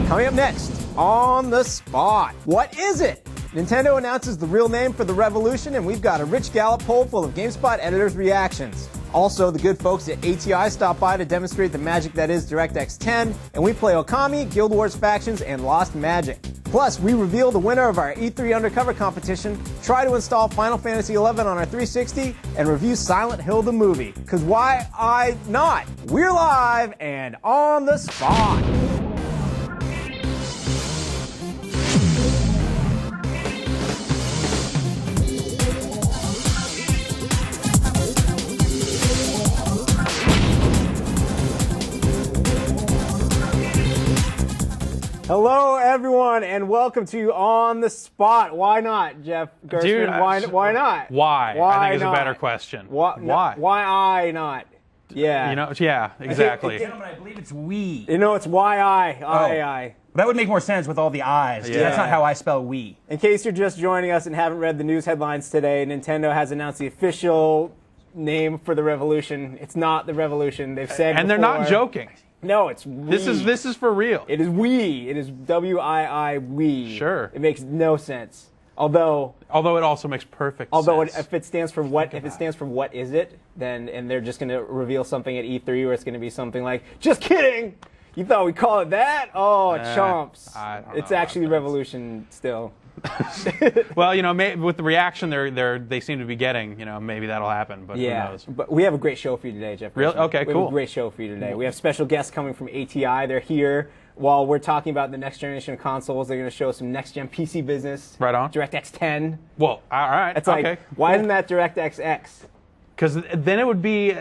Coming up next, On the Spot. What is it? Nintendo announces the real name for the Revolution, and we've got a Rich Gallup poll full of GameSpot editors' reactions. Also, the good folks at ATI stop by to demonstrate the magic that is DirectX 10, and we play Okami, Guild Wars Factions, and Lost Magic. Plus, we reveal the winner of our E3 Undercover competition, try to install Final Fantasy XI on our 360, and review Silent Hill the movie. Cause why not? We're live and on the spot. Hello, everyone, and welcome to On the Spot. Why not, Jeff Gerstmann? Dude, why not? Why? I think is a better question. Why? Why not? Yeah. You know, yeah, exactly. Gentlemen, I believe it's we. You know, it's I. That would make more sense with all the I's. Yeah. That's not how I spell we. In case you're just joining us and haven't read the news headlines today, Nintendo has announced the official name for the Revolution. It's not the Revolution. They've said And they're not joking. No, it's Wii. This is for real. It is Wii. It is W-I-I Wii. Sure. It makes no sense. Although it also makes perfect sense. If it stands for what is it, then and they're just going to reveal something at E3 where it's going to be something like, just kidding. You thought we call it that? Oh, chomps. It's actually Revolution still. Well, you know, with the reaction they seem to be getting, you know, maybe that'll happen. But yeah, who knows? But we have a great show for you today, Jeff. Really? Okay, we cool. have a great show for you today. We have special guests coming from ATI. They're here while we're talking about the next generation of consoles. They're going to show us some next-gen PC business. Right on. DirectX 10. Well, all right. It's like, why isn't that DirectX X? Because then it would be.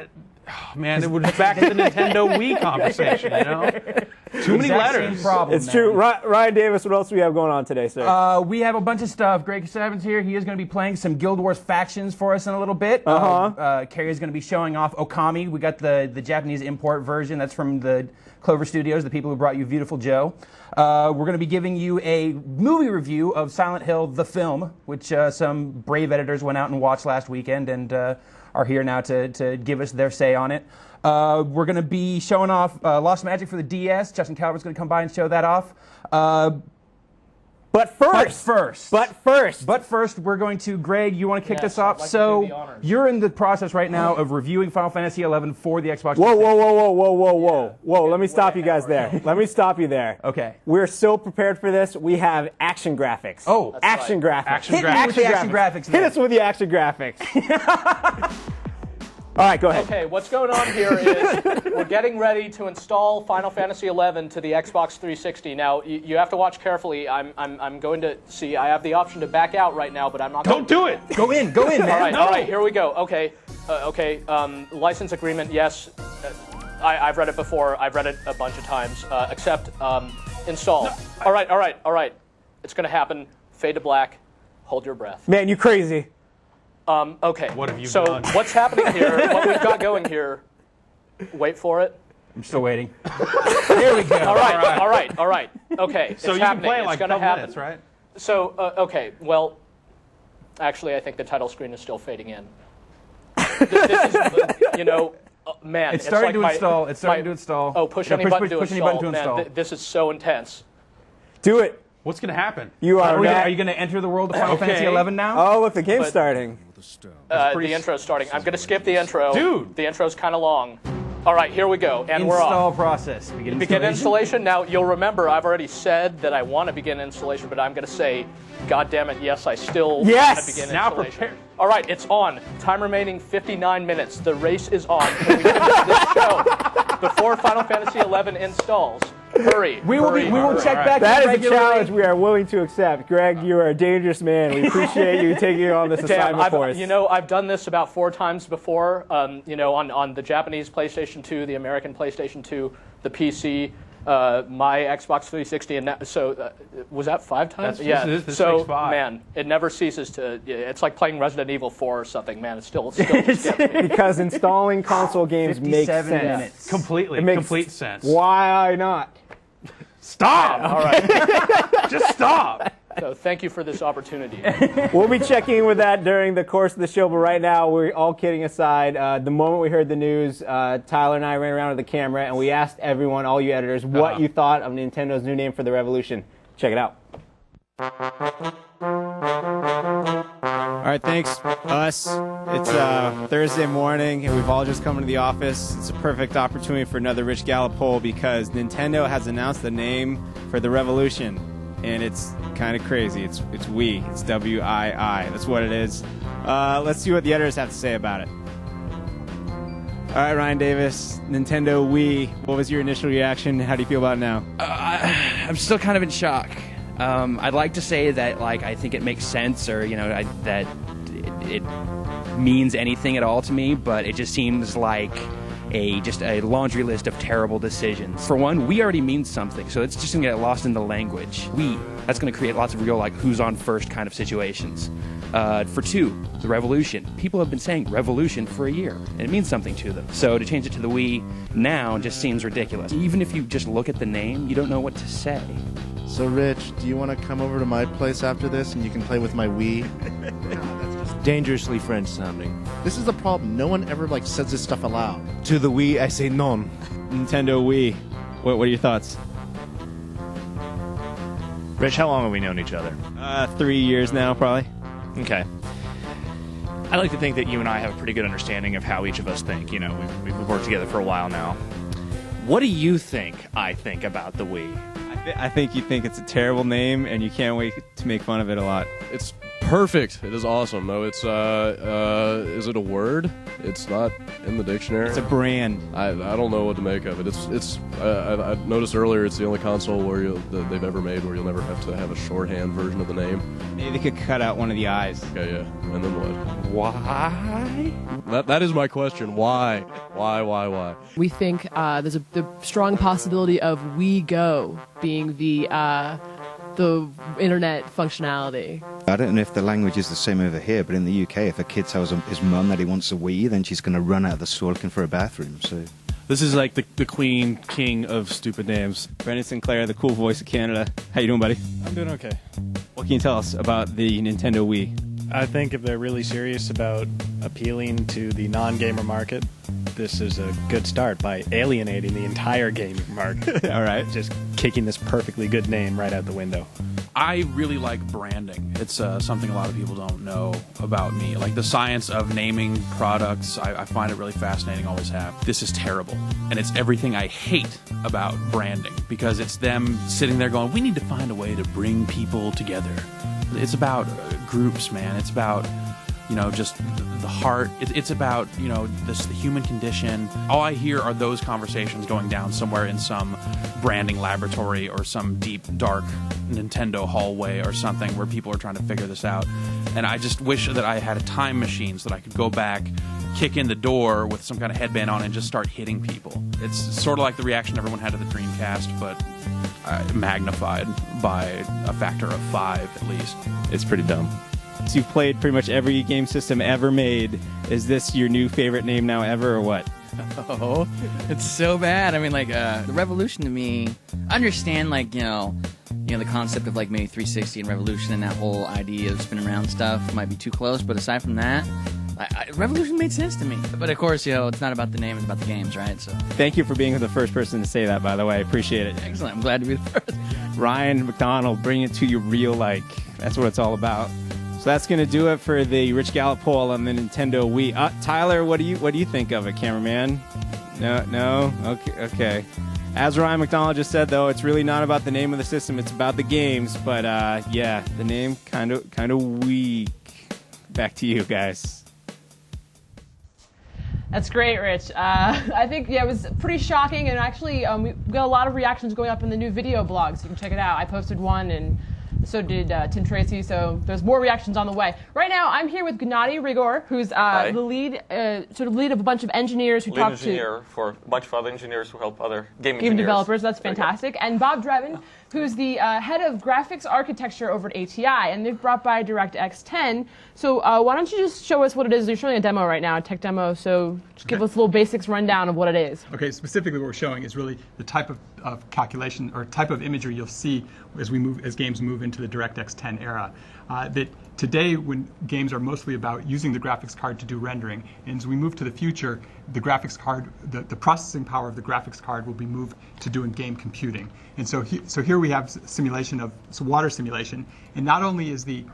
Oh, man, it would be back to the Nintendo Wii conversation, you know? Too many letters. Problem, it's true. Ryan Davis, what else do we have going on today, sir? We have a bunch of stuff. Greg Savin's here. He is going to be playing some Guild Wars Factions for us in a little bit. Kerry is going to be showing off Okami. We got the Japanese import version. That's from the Clover Studios, the people who brought you Beautiful Joe. We're going to be giving you a movie review of Silent Hill, the film, which some brave editors went out and watched last weekend and are here now to give us their say on it. We're going to be showing off Lost Magic for the DS. Justin Calvert's going to come by and show that off. But first, we're going to, Greg, you want to kick this off? Like so you're in the process right now of reviewing Final Fantasy XI for the Xbox. Whoa. Let me stop you guys there. Let me stop you there. Okay. We're so prepared for this. We have action graphics. Oh, action graphics. Hit me with the action graphics. Hit us with the action graphics. All right, go ahead. Okay, what's going on here is we're getting ready to install Final Fantasy XI to the Xbox 360. Now, you have to watch carefully. I'm going to see. I have the option to back out right now, but I'm not. Don't do it. Go in, man. All right, here we go. Okay, license agreement. Yes, I've read it before. I've read it a bunch of times. Accept. Install. No, all right. It's going to happen. Fade to black. Hold your breath. Man, you crazy. Okay. What have you done? What's happening here, what we've got going here, wait for it. I'm still waiting. Here we go. All right. Okay, so it's you happening. can play it's like going to happen. Minutes, right? So, okay, well, actually, I think the title screen is still fading in. This is, man. It's starting like to install. Oh, push any button to install. Man, this is so intense. Do it. What's going to happen? Are you going to enter the world of Final Fantasy XI now? Oh, look, the game's starting. The intro's starting. I'm going to skip the intro. Dude! The intro's kind of long. All right, here we go, and we're off. Install process. Begin installation. Now, you'll remember I've already said that I want to begin installation, but I'm going to say, God damn it, yes, I still want to begin installation. Now prepare. All right, it's on. Time remaining 59 minutes. The race is on. Can we finish this show before Final Fantasy XI installs? Hurry. We will check back. That is a challenge we are willing to accept. Greg, you are a dangerous man. We appreciate you taking on this assignment for us. I've done this about 4 times before. On the Japanese PlayStation 2, the American PlayStation 2, the PC, my Xbox 360, and was that 5 times? This so 5. Man, it never ceases to. It's like playing Resident Evil 4 or something. Man, it still gets me. Because installing console games makes sense. Minutes. Completely. It makes complete sense. Why not? Stop! All right. Just stop. So thank you for this opportunity. We'll be checking in with that during the course of the show, but right now, we're all kidding aside. The moment we heard the news, Tyler and I ran around with the camera, and we asked everyone, all you editors, what you thought of Nintendo's new name for the Revolution. Check it out. All right, thanks, us. It's Thursday morning, and we've all just come into the office. It's a perfect opportunity for another Rich Gallup poll because Nintendo has announced the name for the Revolution, and it's kind of crazy. It's Wii. It's W-I-I. That's what it is. Let's see what the editors have to say about it. All right, Ryan Davis, Nintendo Wii. What was your initial reaction? How do you feel about it now? I'm still kind of in shock. I'd like to say that, like, I think it makes sense, or that it means anything at all to me, but it just seems like just a laundry list of terrible decisions. For one, we already means something, so it's just gonna get lost in the language. That's gonna create lots of real, like, who's on first kind of situations. For two, the Revolution. People have been saying Revolution for a year, and it means something to them. So to change it to the Wii now just seems ridiculous. Even if you just look at the name, you don't know what to say. So, Rich, do you want to come over to my place after this and you can play with my Wii? No, that's just dangerously French sounding. This is the problem. No one ever, says this stuff aloud. To the Wii, I say non. Nintendo Wii. What are your thoughts? Rich, how long have we known each other? 3 years now, probably. Okay. I like to think that you and I have a pretty good understanding of how each of us think. You know, we've worked together for a while now. What do you think I think about the Wii? I think you think it's a terrible name, and you can't wait to make fun of it a lot. It's perfect. It is awesome. No, it's is it a word? It's not in the dictionary. It's a brand. I don't know what to make of it. I noticed earlier it's the only console where they've ever made where you'll never have to have a shorthand version of the name. Maybe they could cut out one of the eyes. Okay, yeah. And then what? Why? That is my question. Why? Why? We think there's the strong possibility of Wii Go being the internet functionality. I don't know if the language is the same over here, but in the UK, if a kid tells his mum that he wants a Wii, then she's going to run out of the store looking for a bathroom. So This is like the queen, king of stupid names. Brendan Sinclair, the cool voice of Canada. How you doing, buddy? I'm doing okay. What can you tell us about the Nintendo Wii? I think if they're really serious about appealing to the non-gamer market, this is a good start by alienating the entire gaming market. All right. Just kicking this perfectly good name right out the window. I really like branding. It's something a lot of people don't know about me. Like the science of naming products, I find it really fascinating, always have. This is terrible. And it's everything I hate about branding because it's them sitting there going, we need to find a way to bring people together. It's about groups, man. It's about, just the heart. It's about, the human condition. All I hear are those conversations going down somewhere in some branding laboratory or some deep, dark Nintendo hallway or something where people are trying to figure this out. And I just wish that I had a time machine so that I could go back, kick in the door with some kind of headband on and just start hitting people. It's sort of like the reaction everyone had to the Dreamcast, but magnified by a factor of 5 at least. It's pretty dumb. So you've played pretty much every game system ever made. Is this your new favorite name now ever, or what? Oh, it's so bad. I mean, the Revolution to me, I understand, the concept of, maybe 360 and Revolution and that whole idea of spinning around stuff might be too close, but aside from that, Revolution made sense to me. But of course, it's not about the name, it's about the games, right? So thank you for being the first person to say that, by the way. I appreciate it. Excellent. I'm glad to be the first. Ryan McDonald, bring it to you real like. That's what it's all about. So that's going to do it for the Rich Gallup poll on the Nintendo Wii. Tyler, what do you think of it, cameraman? No? Okay. As Ryan McDonald just said, though, it's really not about the name of the system. It's about the games. But, the name kind of weak. Back to you, guys. That's great, Rich. I think, it was pretty shocking, and actually we got a lot of reactions going up in the new video blog, so you can check it out. I posted one, and so did Tim Tracy, so there's more reactions on the way. Right now, I'm here with Gennady Rigor, who's the lead, lead of a bunch of engineers who talk to... Lead engineer for a bunch of other engineers who help other game developers. That's fantastic. And Bob Drevin, who's the head of graphics architecture over at ATI, and they've brought by DirectX 10. So why don't you just show us what it is? You're showing a demo right now, a tech demo, so just give us a little basics rundown of what it is. Okay, specifically what we're showing is really the type of calculation or type of imagery you'll see as games move into the DirectX 10 era. That today, when games are mostly about using the graphics card to do rendering, and as we move to the future, the graphics card, the processing power of the graphics card will be moved to doing game computing. And so here we have simulation of water simulation, and not only is the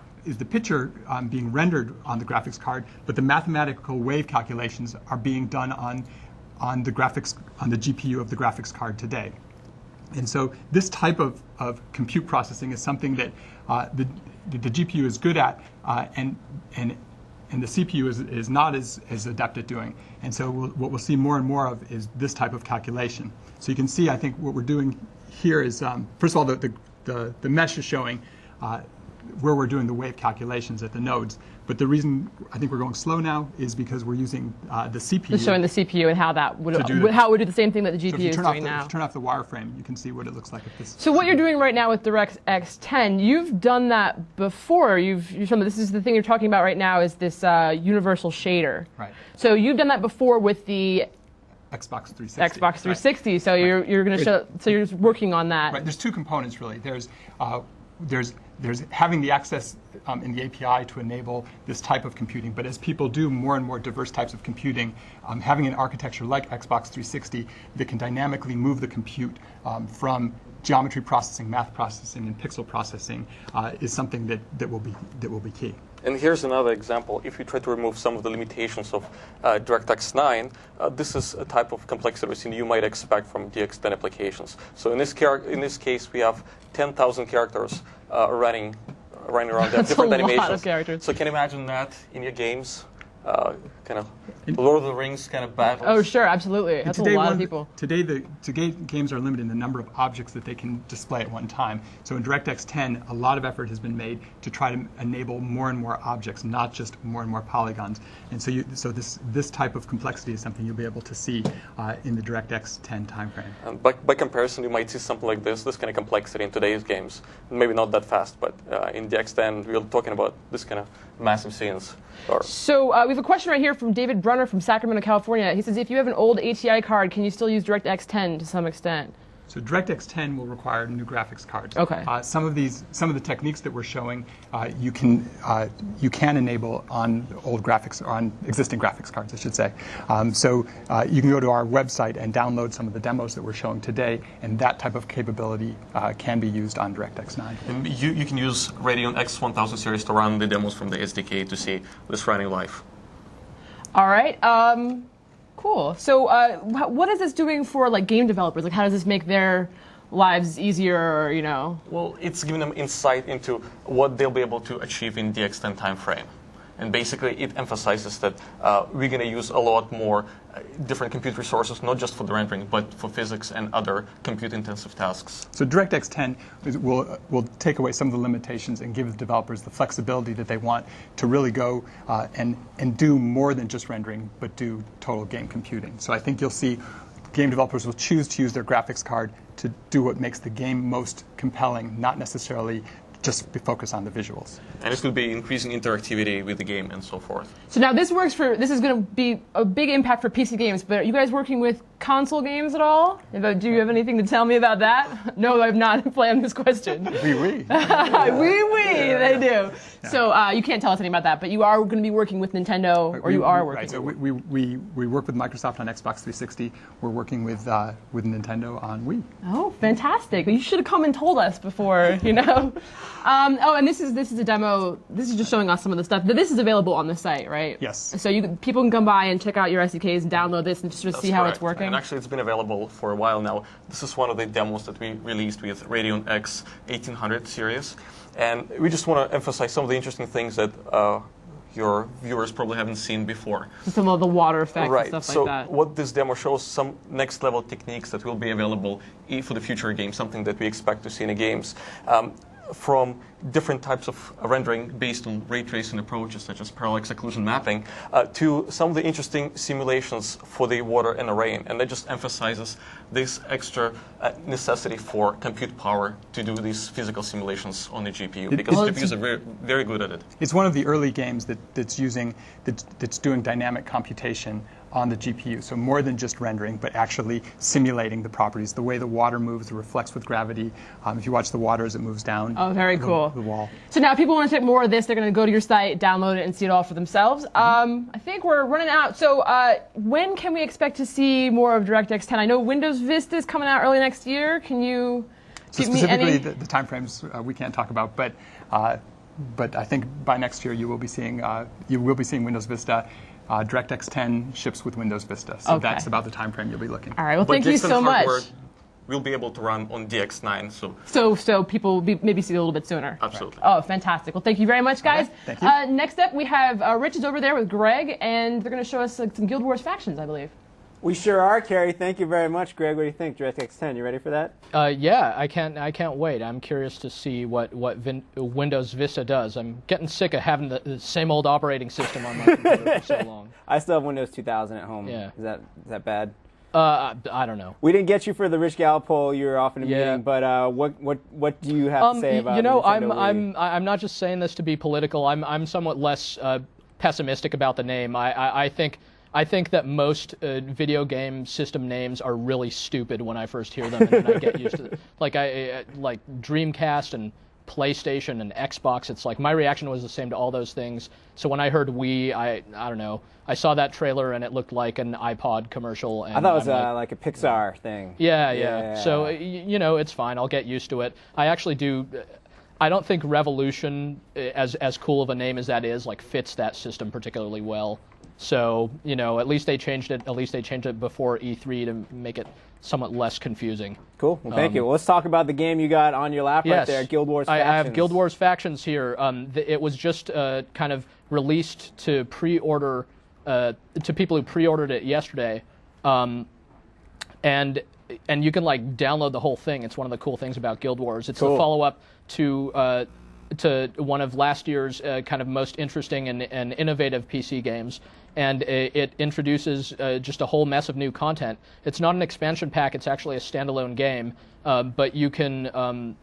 picture being rendered on the graphics card, but the mathematical wave calculations are being done on the GPU of the graphics card today. And so this type of compute processing is something that the GPU is good at, and the CPU is not as adept at doing. And so what we'll see more and more of is this type of calculation. So you can see, I think what we're doing here is, first of all, the mesh is showing where we're doing the wave calculations at the nodes. But the reason I think we're going slow now is because we're using the CPU. Just showing the CPU and how that would how it would do the same thing that the GPU is doing now. If you turn off the wireframe, you can see what it looks like. So what you're doing right now with DirectX 10, you've done that before. You've shown that this is the thing you're talking about right now is this universal shader. Right. So you've done that before with the Xbox 360. Xbox 360. Right. So you're going to show. So you're working on that. Right. There's two components really. There's having the access in the API to enable this type of computing, but as people do more and more diverse types of computing, having an architecture like Xbox 360 that can dynamically move the compute from geometry processing, math processing, and pixel processing is something that will be key. And here's another example. If you try to remove some of the limitations of DirectX 9, this is a type of complexity you might expect from DX10 applications. So in this case, we have 10,000 characters running around. That's different a animations. lot of characters. So can you imagine that in your games? Kind of Lord of the Rings kind of battles. Oh, sure, absolutely. That's a lot of people. Today games are limited in the number of objects that they can display at one time. So in DirectX 10, a lot of effort has been made to try to enable more and more objects, not just more and more polygons. And so this type of complexity is something you'll be able to see in the DirectX 10 timeframe. And by comparison, you might see something like this kind of complexity in today's games. Maybe not that fast, but in DX10, we're talking about this kind of massive scenes. So we have a question right here from David Brunner from Sacramento, California. He says, if you have an old ATI card, can you still use DirectX 10 to some extent? So DirectX 10 will require new graphics cards. Okay. Some of the techniques that we're showing, you can enable on old graphics, or on existing graphics cards, I should say. So you can go to our website and download some of the demos that we're showing today, and that type of capability can be used on DirectX 9. And you can use Radeon X1000 series to run the demos from the SDK to see this running live. All right. Cool. So what is this doing for like game developers? Like how does this make their lives easier, or, you know? Well, it's giving them insight into what they'll be able to achieve in the DX10 timeframe. And basically it emphasizes that we're going to use a lot more different compute resources, not just for the rendering, but for physics and other compute-intensive tasks. So DirectX 10 will take away some of the limitations and give the developers the flexibility that they want to really go and do more than just rendering, but do total game computing. So I think you'll see game developers will choose to use their graphics card to do what makes the game most compelling, not necessarily just focus on the visuals. And it will be increasing interactivity with the game and so forth. So now this is going to be a big impact for PC games, but are you guys working with console games at all? Do you have anything to tell me about that? No, I've not planned this question. Oui. Oui, they do. Yeah. So you can't tell us anything about that, but you are going to be working with Nintendo, or you are working. Right, so we work with Microsoft on Xbox 360. We're working with Nintendo on Wii. Oh, fantastic. You should have come and told us before, you know. And this is a demo. This is just showing us some of the stuff. But this is available on the site, right? Yes. So people can come by and check out your SDKs and download this and just sort of see how it's working. And actually, it's been available for a while now. This is one of the demos that we released with Radeon X 1800 series. And we just want to emphasize some of the interesting things that your viewers probably haven't seen before. Some of the water effects right. and stuff so like that. So what this demo shows, some next level techniques that will be available for the future games, something that we expect to see in the games. From different types of rendering based on ray tracing approaches such as parallax occlusion mapping to some of the interesting simulations for the water and the rain. And that just emphasizes this extra necessity for compute power to do these physical simulations on the GPU, because GPUs are very, very good at it. It's one of the early games that's doing dynamic computation on the GPU. So more than just rendering, but actually simulating the properties, the way the water moves, reflects with gravity. If you watch the water as it moves down. Oh, very cool. The wall. So now if people want to take more of this, they're going to go to your site, download it, and see it all for themselves. I think we're running out. So when can we expect to see more of DirectX 10? I know Windows Vista is coming out early next year. Can you give me any? Specifically, the timeframes we can't talk about, but I think by next year you will be seeing Windows Vista. DirectX 10 ships with Windows Vista, so Okay. that's about the time frame you'll be looking. All right. Well, But thank you DX10 so much. hardware will be able to run on DX9, So people will maybe see it a little bit sooner. Absolutely. Oh, fantastic. Well, thank you very much, guys. Okay, thank you. Next up, we have Rich is over there with Greg, and they're going to show us some Guild Wars factions, I believe. We sure are, Carrie. Thank you very much, Greg. What do you think, DirectX 10? You ready for that? Yeah, I can't wait. I'm curious to see what Windows Vista does. I'm getting sick of having the same old operating system on my computer for so long. I still have Windows 2000 at home. Yeah. Is that bad? I don't know. We didn't get you for the Rich Gallup poll. You were off in a meeting, but what do you have to say about you know, the Nintendo Wii? I'm not just saying this to be political. I'm somewhat less pessimistic about the name. I think that most video game system names are really stupid when I first hear them, and then I get used to it. Like Dreamcast and PlayStation and Xbox. It's like my reaction was the same to all those things. So when I heard Wii, I don't know. I saw that trailer and it looked like an iPod commercial. And I thought it was like a Pixar thing. Yeah. So you know, it's fine. I'll get used to it. I actually do. I don't think Revolution, as cool of a name as that is, like fits that system particularly well. So, you know, at least they changed it before E3 to make it somewhat less confusing. Cool. Well, thank you. Well, let's talk about the game you got on your lap right there, Guild Wars Factions. I have Guild Wars Factions here. It was just kind of released to pre-order, to people who pre-ordered it yesterday. And you can, like, download the whole thing. It's one of the cool things about Guild Wars. It's a follow-up to one of last year's kind of most interesting and innovative PC games. And it introduces just a whole mess of new content. It's not an expansion pack; it's actually a standalone game. But you can,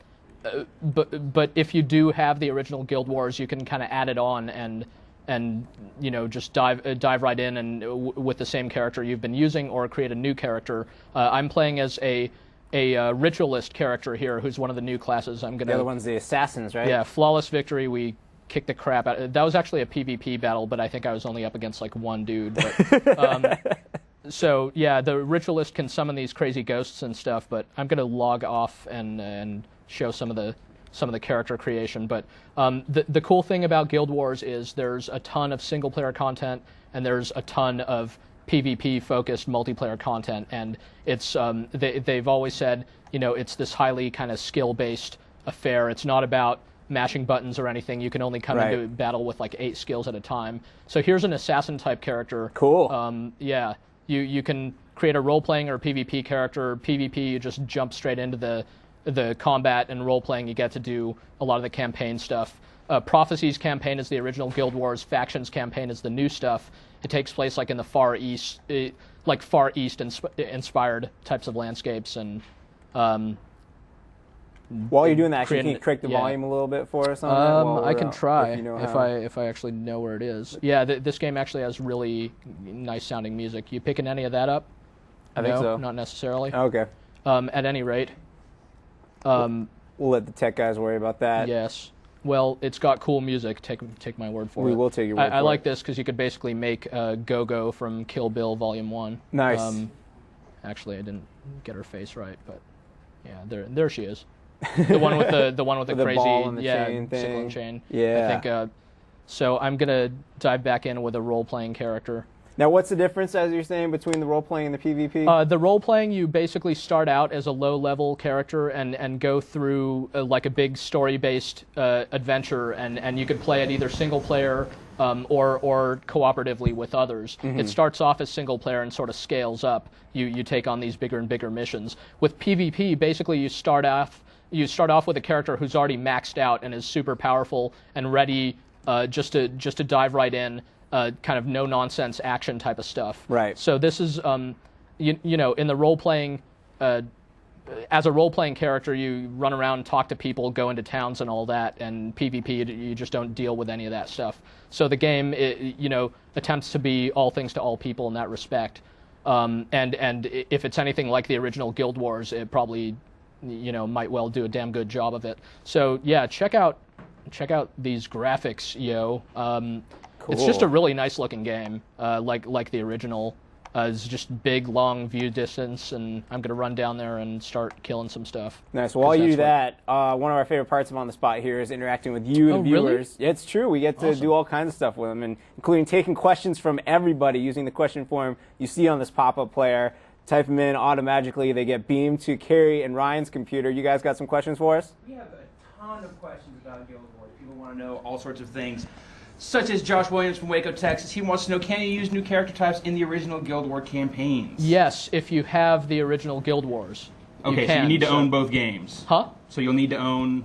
but if you do have the original Guild Wars, you can kind of add it on and you know just dive right in and with the same character you've been using, or create a new character. I'm playing as a ritualist character here, who's one of the new classes. I'm gonna. The other one's the assassins, right? Yeah, flawless victory. We kicked the crap out. That was actually a PvP battle, but I think I was only up against like one dude. But, so yeah, the ritualist can summon these crazy ghosts and stuff. But I'm gonna log off and show some of the character creation. But the cool thing about Guild Wars is there's a ton of single player content and there's a ton of PvP focused multiplayer content, and it's they've always said, you know, it's this highly kind of skill based affair. It's not about mashing buttons or anything. You can only come into battle with like 8 skills at a time. So here's an assassin type character. Cool. Yeah, you can create a role playing or PvP character. PvP, you just jump straight into the combat, and role playing you get to do a lot of the campaign stuff. Prophecies campaign is the original Guild Wars. Factions campaign is the new stuff. It takes place like in the Far East, inspired types of landscapes. And while you're doing that, can you crank the volume a little bit for us on that? I can try if I actually know where it is. Yeah, this game actually has really nice sounding music. You picking any of that up? I think so. Not necessarily. Okay. At any rate, we'll let the tech guys worry about that. Yes. Well, it's got cool music. Take my word for it. We will take your word for it. I like this because you could basically make Go-Go from Kill Bill Volume 1. Nice. Actually, I didn't get her face right, but yeah, there she is. The one with the crazy ball and the chain single thing. chain. Yeah. I think. So I'm gonna dive back in with a role-playing character. Now, what's the difference, as you're saying, between the role-playing and the PvP? The role-playing, you basically start out as a low-level character and go through like a big story-based adventure, and you could play it either single-player or cooperatively with others. Mm-hmm. It starts off as single-player and sort of scales up. You take on these bigger and bigger missions. With PvP, basically you start off with a character who's already maxed out and is super powerful and ready just to dive right in. Kind of no-nonsense action type of stuff. Right. So this is, you know, in the role-playing as a role-playing character, you run around, talk to people, go into towns and all that, and PvP, you just don't deal with any of that stuff. So the game, attempts to be all things to all people in that respect. And if it's anything like the original Guild Wars, it probably, might well do a damn good job of it. So yeah, check out these graphics, yo. Cool. It's just a really nice-looking game, like the original. It's just big, long view distance, and I'm going to run down there and start killing some stuff. Nice. While you do that, one of our favorite parts of On the Spot here is interacting with you, the viewers. Really? Yeah, it's true. We get to do all kinds of stuff with them, and including taking questions from everybody using the question form you see on this pop-up player. Type them in automatically. They get beamed to Carrie and Ryan's computer. You guys got some questions for us? We have a ton of questions about Guild Wars. People want to know all sorts of things. Such as Josh Williams from Waco, Texas. He wants to know, can you use new character types in the original Guild War campaigns? Yes, if you have the original Guild Wars. Okay, so you need to own both games. Huh? So you'll need to own...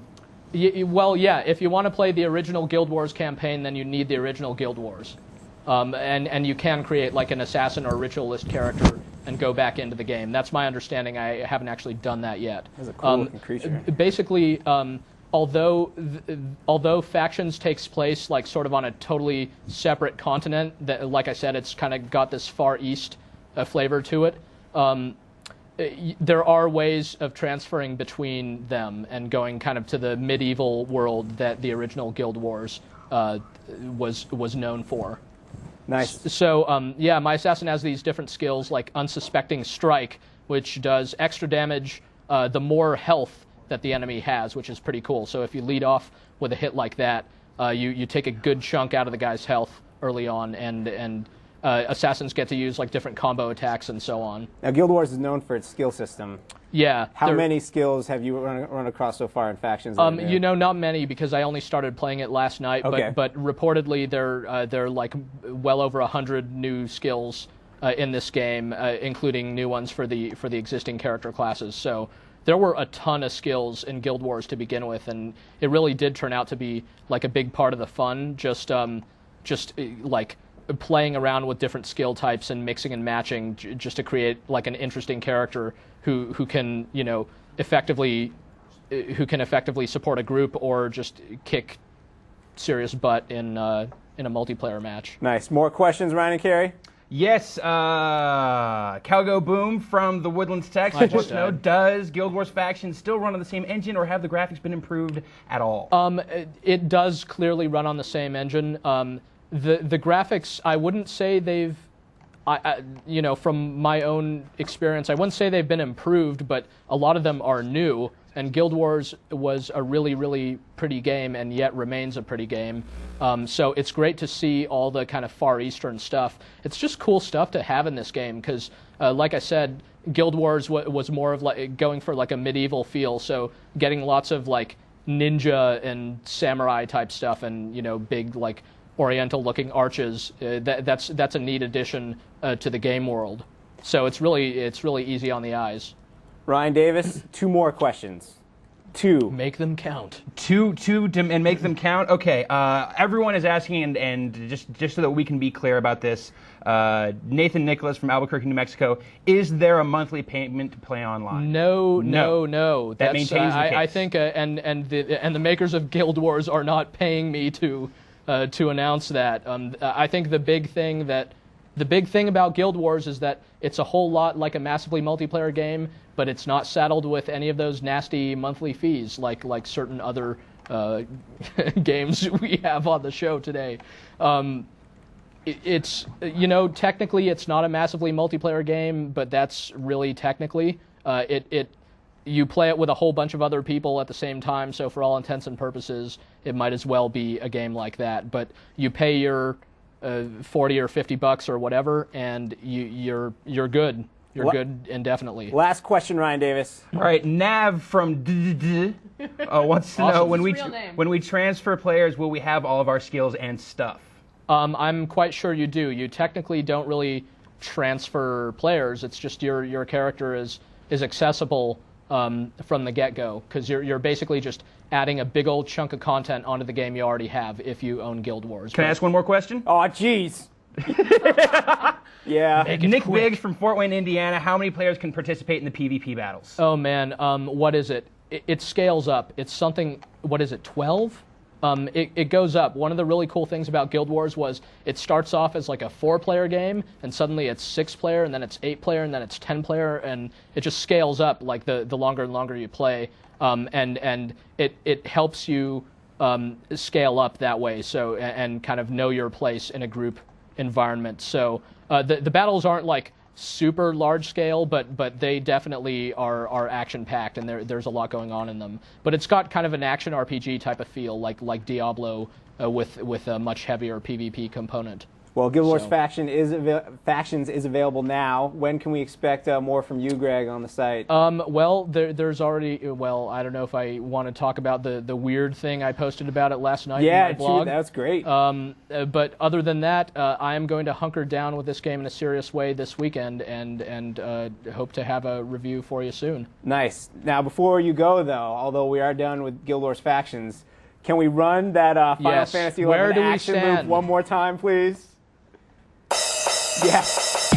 Well, yeah, if you want to play the original Guild Wars campaign, then you need the original Guild Wars. And you can create like an assassin or ritualist character and go back into the game. That's my understanding. I haven't actually done that yet. That's a cool looking creature. Basically, although Factions takes place like sort of on a totally separate continent, that, like I said, it's kind of got this Far East flavor to it. There are ways of transferring between them and going kind of to the medieval world that the original Guild Wars was known for. Nice. So yeah, my assassin has these different skills like Unsuspecting Strike, which does extra damage the more health that the enemy has, which is pretty cool. So if you lead off with a hit like that, you take a good chunk out of the guy's health early on, and assassins get to use like different combo attacks and so on. Now, Guild Wars is known for its skill system. Yeah. How many skills have you run across so far in Factions? Not many, because I only started playing it last night. Okay. But reportedly there are like well over 100 new skills in this game, including new ones for the existing character classes. So there were a ton of skills in Guild Wars to begin with, and it really did turn out to be like a big part of the fun. Just like playing around with different skill types and mixing and matching just to create like an interesting character who can effectively support a group or just kick serious butt in a multiplayer match. Nice. More questions, Ryan and Carrie? Yes, Calgo Boom from the Woodlands, Texas wants to know, does Guild Wars Factions still run on the same engine, or have the graphics been improved at all? It does clearly run on the same engine. The graphics, I wouldn't say they've, from my own experience, I wouldn't say they've been improved, but a lot of them are new. And Guild Wars was a really, really pretty game, and yet remains a pretty game. So it's great to see all the kind of Far Eastern stuff. It's just cool stuff to have in this game, because, like I said, Guild Wars was more of like going for like a medieval feel. So getting lots of like ninja and samurai type stuff, and big like Oriental-looking arches. That's a neat addition to the game world. So it's really easy on the eyes. Ryan Davis, 2 more questions. 2. Make them count. 2 and make them count. Okay. Everyone is asking, and just so that we can be clear about this, Nathan Nicholas from Albuquerque, New Mexico, is there a monthly payment to play online? No. That maintains the case. I think, and the makers of Guild Wars are not paying me to announce that. I think the big thing about Guild Wars is that it's a whole lot like a massively multiplayer game, but it's not saddled with any of those nasty monthly fees like certain other games we have on the show today. It's technically it's not a massively multiplayer game, but that's really technically you play it with a whole bunch of other people at the same time. So for all intents and purposes, it might as well be a game like that. But you pay your $40 or $50 or whatever, and you're good. You're good indefinitely. Last question, Ryan Davis. All right, Nav from wants to know, when we transfer players, will we have all of our skills and stuff? I'm quite sure you do. You technically don't really transfer players. It's just your character is accessible from the get-go, because you're basically just adding a big old chunk of content onto the game you already have if you own Guild Wars. Can I ask one more question? Oh, jeez. Yeah. Nick Biggs from Fort Wayne, Indiana. How many players can participate in the PvP battles? Oh man, what is it? It scales up. It's something. What is it? 12? It goes up. One of the really cool things about Guild Wars was it starts off as like a 4-player game, and suddenly it's 6-player, and then it's 8-player, and then it's 10-player, and it just scales up like the longer and longer you play, and it helps you scale up that way. So and kind of know your place in a group environment. So the battles aren't like super large scale, but they definitely are action packed, and there's a lot going on in them. But it's got kind of an action RPG type of feel, like Diablo, with a much heavier PvP component. Well, Guild Wars Factions is available now. When can we expect more from you, Greg, on the site? Well, there's already. Well, I don't know if I want to talk about the weird thing I posted about it last night in my blog. Yeah, that's great. But other than that, I am going to hunker down with this game in a serious way this weekend, and hope to have a review for you soon. Nice. Now, before you go, though, although we are done with Guild Wars Factions, can we run that Final Fantasy XI action move one more time, please? Yes.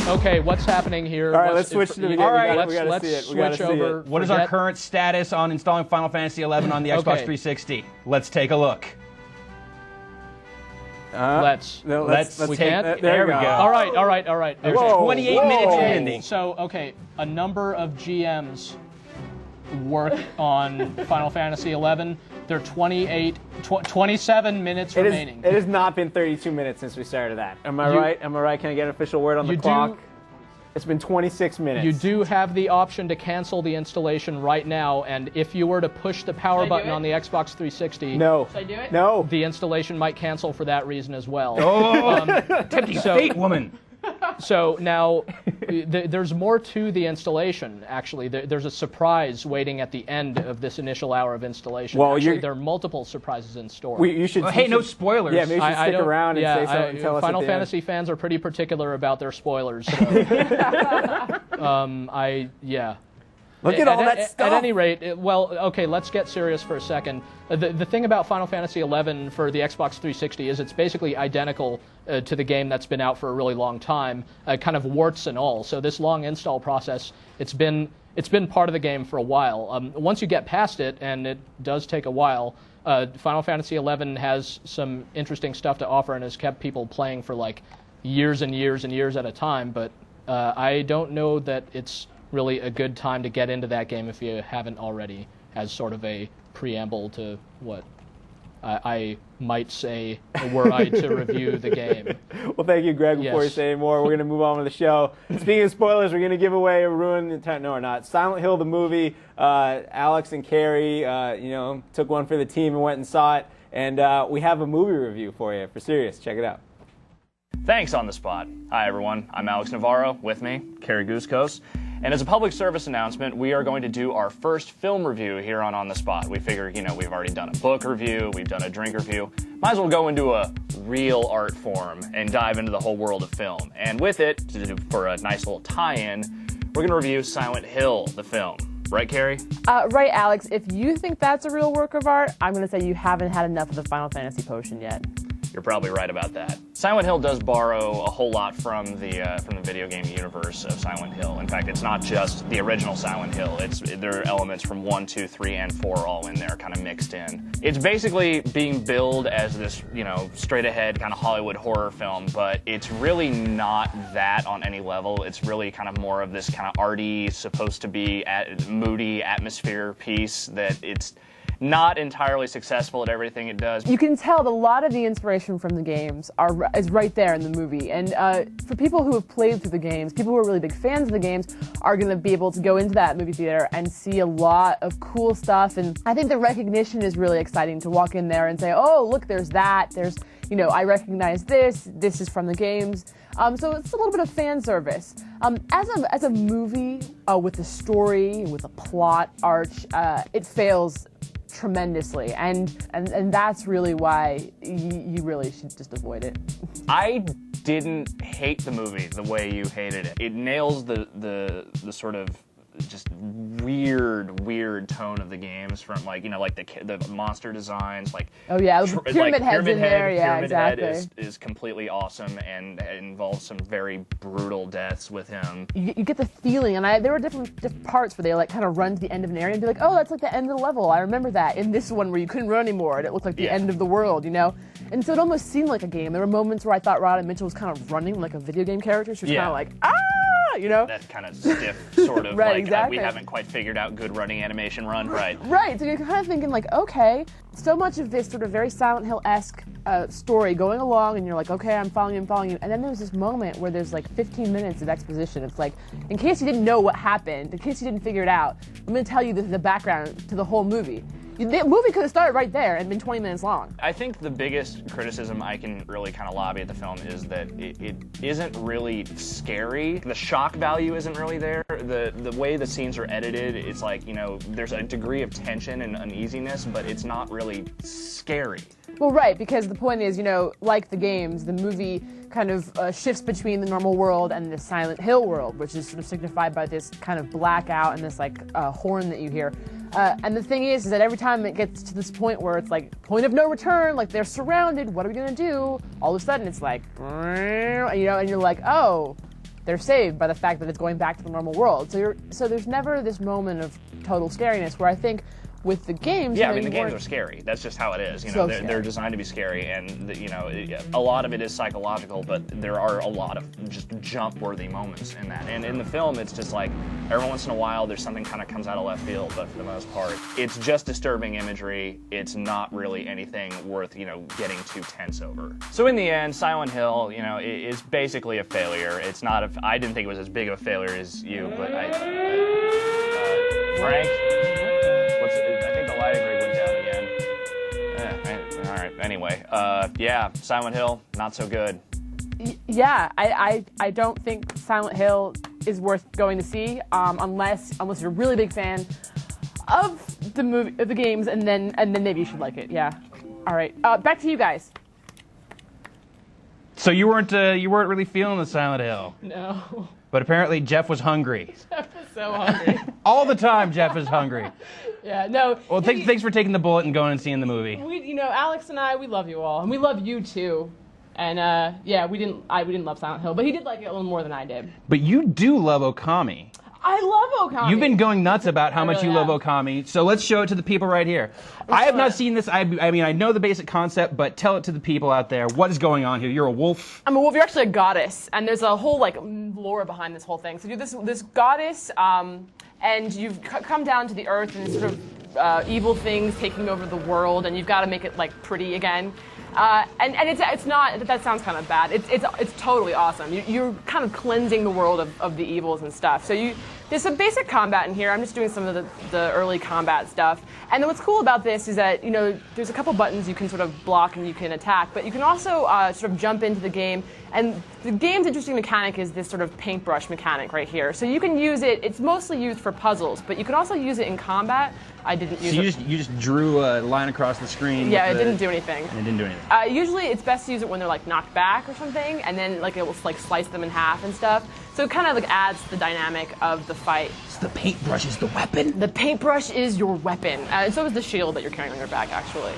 Okay, what's happening here? All right, let's switch to the game. All right, let's switch over. What is our current status on installing Final Fantasy XI on the Xbox 360? Let's take a look. Let's we can't. There we go. All right. There's 28 minutes ending. So, okay, a number of GMs work on Final Fantasy XI. There are 27 minutes remaining. It has not been 32 minutes since we started that. Am I right? Am I right? Can I get an official word on the clock? It's been 26 minutes. You do have the option to cancel the installation right now, and if you were to push the power button on the Xbox 360, no. Should I do it? No. The installation might cancel for that reason as well. Oh, tempting fate, woman. So now, there's more to the installation, actually. There's a surprise waiting at the end of this initial hour of installation. Well, actually, there are multiple surprises in store. You should. Hey, no spoilers. Yeah, maybe you should stick around and say something and tell us. Final Fantasy fans are pretty particular about their spoilers. So. Look at all that stuff. At any rate, okay, let's get serious for a second. The thing about Final Fantasy XI for the Xbox 360 is it's basically identical to the game that's been out for a really long time, kind of warts and all. So this long install process, it's been part of the game for a while. Once you get past it, and it does take a while, Final Fantasy XI has some interesting stuff to offer and has kept people playing for like years and years and years at a time. But I don't know that it's really a good time to get into that game if you haven't already, as sort of a preamble to what I might say were I to review the game. Well, thank you, Greg. Before you say more, we're going to move on with the show. Speaking of spoilers, we're going to give away or ruin the time. No, we're not. Silent Hill, the movie. Alex and Carrie, took one for the team and went and saw it. And we have a movie review for you. For serious, check it out. Thanks, On the Spot. Hi, everyone. I'm Alex Navarro. With me, Carrie Guzkos. And as a public service announcement, we are going to do our first film review here on the Spot. We figure, we've already done a book review, we've done a drink review. Might as well go into a real art form and dive into the whole world of film. And with it, for a nice little tie-in, we're going to review Silent Hill, the film. Right, Carrie? Right, Alex. If you think that's a real work of art, I'm going to say you haven't had enough of the Final Fantasy potion yet. You're probably right about that. Silent Hill does borrow a whole lot from the video game universe of Silent Hill. In fact, it's not just the original Silent Hill. There are elements from 1, 2, 3, and 4 all in there, kind of mixed in. It's basically being billed as this, straight-ahead kind of Hollywood horror film, but it's really not that on any level. It's really kind of more of this kind of arty, supposed to be moody atmosphere piece that it's not entirely successful at everything it does. You can tell that a lot of the inspiration from the games is right there in the movie. And for people who have played through the games, people who are really big fans of the games are going to be able to go into that movie theater and see a lot of cool stuff. And I think the recognition is really exciting to walk in there and say, oh, look, there's that. There's, I recognize this. This is from the games. So it's a little bit of fan service. As a movie with a story, with a plot arch, it fails tremendously, and that's really why you really should just avoid it. I didn't hate the movie the way you hated it. It nails the sort of just weird weird tone of the games from like the monster designs, like oh yeah, the pyramid heads in there, yeah, Pyramid exactly. Head is completely awesome and involves some very brutal deaths with him. You get the feeling, and there were different parts where they like kind of run to the end of an area and be like, oh, that's like the end of the level. I remember that. In this one where you couldn't run anymore and it looked like the end of the world, you know. And so it almost seemed like a game. There were moments where I thought Roddy Mitchell was kind of running like a video game character. She was kind of like, you know? That kind of stiff sort of Right, like, exactly. we haven't quite figured out good running animation run, right? Right, so you're kind of thinking like, okay, so much of this sort of very Silent Hill-esque story going along, and you're like, okay, I'm following you, and then there's this moment where there's like 15 minutes of exposition. It's like, in case you didn't know what happened, in case you didn't figure it out, I'm going to tell you the background to the whole movie. The movie could have started right there and been 20 minutes long. I think the biggest criticism I can really kind of lobby at the film is that it isn't really scary. The shock value isn't really there. The way the scenes are edited, it's like, you know, there's a degree of tension and uneasiness, but it's not really scary. Well, right, because the point is, you know, like the games, the movie kind of shifts between the normal world and the Silent Hill world, which is sort of signified by this kind of blackout and this like horn that you hear. And the thing is that every time it gets to this point where it's like point of no return, like they're surrounded, what are we gonna do? All of a sudden it's like, you know, and you're like, oh, they're saved by the fact that it's going back to the normal world. So there's never this moment of total scariness where I think with the games, yeah, you know, I mean the games are scary. That's just how it is. You So know, they're designed to be scary, and you know, a lot of it is psychological, but there are a lot of just jump-worthy moments in that. And in the film, it's just like every once in a while, there's something kind of comes out of left field, but for the most part, it's just disturbing imagery. It's not really anything worth, you know, getting too tense over. So in the end, Silent Hill, you know, is basically a failure. It's not. I didn't think it was as big of a failure as you, but Frank. I think the lighting rig went down again. All right. Anyway, yeah, Silent Hill, not so good. Yeah, I don't think Silent Hill is worth going to see unless you're a really big fan of the movie, of the games, and then maybe you should like it. Yeah. All right. Back to you guys. So you weren't really feeling the Silent Hill. No. But apparently Jeff was hungry. Jeff was so hungry. All the time Jeff is hungry. Yeah, no. Well, thanks for taking the bullet and going and seeing the movie. You know, Alex and I, we love you all, and we love you too. And yeah, we didn't love Silent Hill, but he did like it a little more than I did. But you do love Okami. I love Okami. You've been going nuts about how much you love Okami, so let's show it to the people right here. I have not seen this. I mean, I know the basic concept, but tell it to the people out there. What is going on here? You're a wolf. I'm a wolf. You're actually a goddess, and there's a whole like lore behind this whole thing. So you're this goddess, and you've come down to the earth, and sort of evil things taking over the world, and you've got to make it like pretty again. And it's not, that sounds kind of bad. It's totally awesome. You're kind of cleansing the world of the evils and stuff. So there's some basic combat in here. I'm just doing some of the early combat stuff. And then what's cool about this is that, you know, there's a couple buttons you can sort of block and you can attack, but you can also sort of jump into the game. And the game's interesting mechanic is this sort of paintbrush mechanic right here. So you can use it, it's mostly used for puzzles, but you can also use it in combat. I didn't use it. So you just drew a line across the screen? Yeah, it didn't do anything. It didn't do anything. Usually it's best to use it when they're like knocked back or something, and then like it will like slice them in half and stuff. So it kind of like adds to the dynamic of the fight. So the paintbrush is the weapon? The paintbrush is your weapon. And so is the shield that you're carrying on your back, actually.